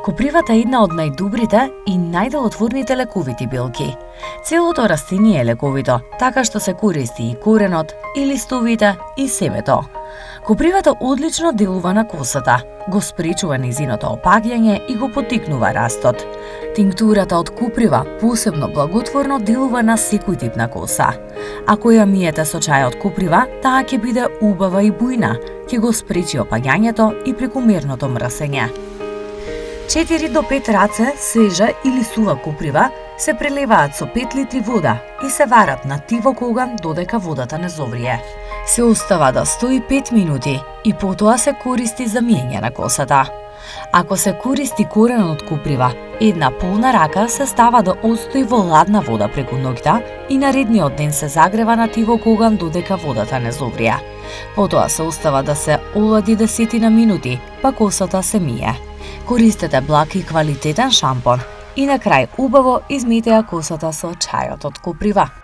Копривата е една од најдобрите и најделотворните лековити билки. Целото растение е лековито, така што се користи и коренот, и листовите, и семето. Копривата одлично делува на косата, го спречува незиното опаѓање и го поттикнува растот. Тинктурата од коприва посебно благотворно делува на секој тип на коса. Ако ја миете со чај од коприва, таа ќе биде убава и бујна, ќе го спречи опаѓањето и прекомерното мрсење. 4 до 5 раце свежа или сува коприва се прелеваат со 5 литри вода и се варат на тивок оган додека водата не зоврие. Се остава да стои 5 минути и потоа се користи за миење на косата. Ако се користи корен од коприва, една полна рака се става да отстои во ладна вода преку ноќта и наредниот ден се загрева на тивок оган додека водата не зоврие. Потоа се остава да се олади 10 минути, па косата се мие. Користете благ и квалитетен шампон и на крај убаво измите ја косата со чајот од коприва.